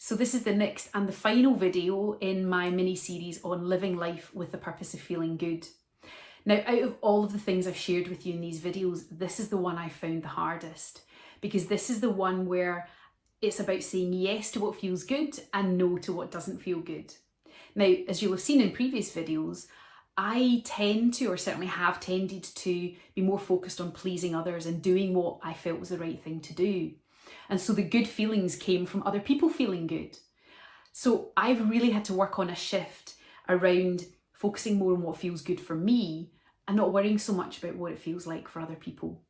So this is the next and the final video in my mini series on living life with the purpose of feeling good. Now, out of all of the things I've shared with you in these videos, this is the one I found the hardest, because this is the one where it's about saying yes to what feels good and no to what doesn't feel good. Now, as you'll have seen in previous videos, I tend to, or certainly have tended to, be more focused on pleasing others and doing what I felt was the right thing to do. And so the good feelings came from other people feeling good. So I've really had to work on a shift around focusing more on what feels good for me and not worrying so much about what it feels like for other people.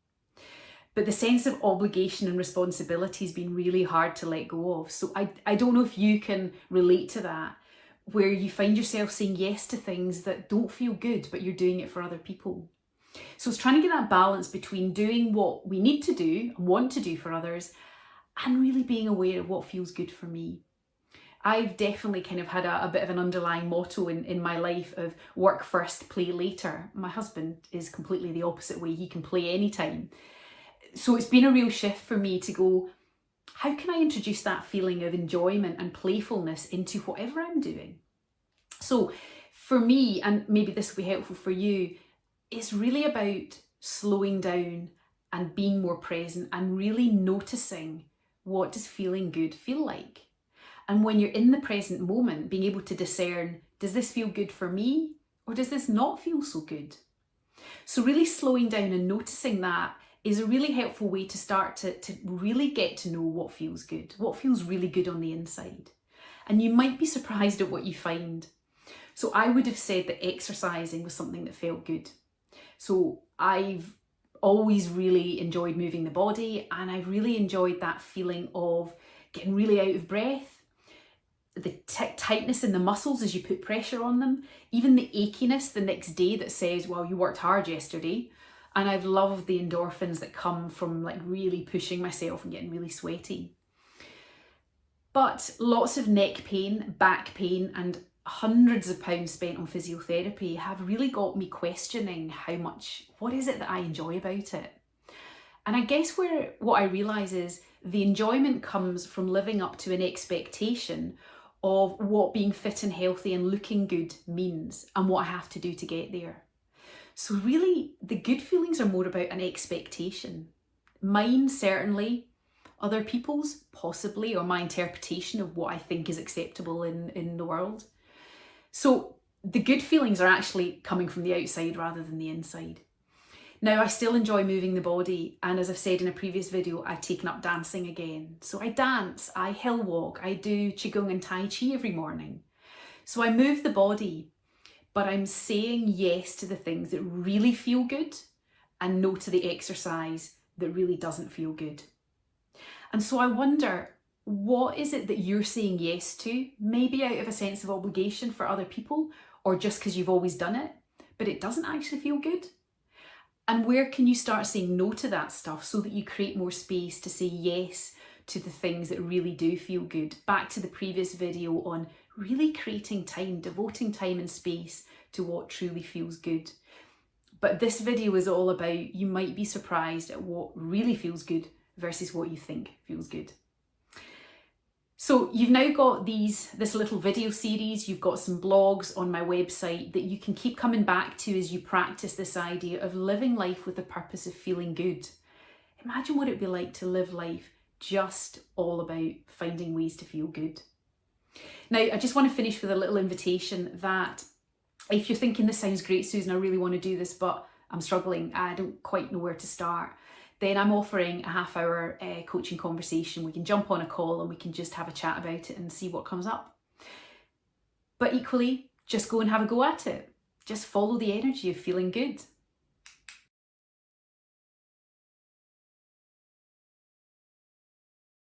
But the sense of obligation and responsibility has been really hard to let go of. So I don't know if you can relate to that, where you find yourself saying yes to things that don't feel good, but you're doing it for other people. So it's trying to get that balance between doing what we need to do and want to do for others and really being aware of what feels good for me. I've definitely kind of had a bit of an underlying motto in my life of work first, play later. My husband is completely the opposite way. He can play anytime. So it's been a real shift for me to go, how can I introduce that feeling of enjoyment and playfulness into whatever I'm doing? So for me, and maybe this will be helpful for you, it's really about slowing down and being more present and really noticing, what does feeling good feel like? And when you're in the present moment, being able to discern, does this feel good for me or does this not feel so good? So really slowing down and noticing that is a really helpful way to start to really get to know what feels good, what feels really good on the inside. And you might be surprised at what you find. So I would have said that exercising was something that felt good. So I've always really enjoyed moving the body, and I've really enjoyed that feeling of getting really out of breath, the tightness in the muscles as you put pressure on them, even the achiness the next day that says, well, you worked hard yesterday. And I've loved the endorphins that come from like really pushing myself and getting really sweaty. But lots of neck pain, back pain, and hundreds of pounds spent on physiotherapy have really got me questioning what is it that I enjoy about it? And I guess what I realise is the enjoyment comes from living up to an expectation of what being fit and healthy and looking good means and what I have to do to get there. So really, the good feelings are more about an expectation. Mine, certainly. Other people's, possibly, or my interpretation of what I think is acceptable in the world. So the good feelings are actually coming from the outside rather than the inside. Now, I still enjoy moving the body, and as I've said in a previous video, I've taken up dancing again. So I dance, I hill walk, I do Qigong and Tai Chi every morning. So I move the body, but I'm saying yes to the things that really feel good and no to the exercise that really doesn't feel good. And so I wonder, what is it that you're saying yes to? Maybe out of a sense of obligation for other people, or just because you've always done it, but it doesn't actually feel good? And where can you start saying no to that stuff so that you create more space to say yes to the things that really do feel good? Back to the previous video on really creating time, devoting time and space to what truly feels good. But this video is all about, you might be surprised at what really feels good versus what you think feels good. So you've now got this little video series, you've got some blogs on my website that you can keep coming back to as you practice this idea of living life with the purpose of feeling good. Imagine what it'd be like to live life just all about finding ways to feel good. Now, I just want to finish with a little invitation that if you're thinking, this sounds great, Susan, I really want to do this, but I'm struggling, I don't quite know where to start, then I'm offering a half-hour coaching conversation. We can jump on a call and we can just have a chat about it and see what comes up. But equally, just go and have a go at it. Just follow the energy of feeling good.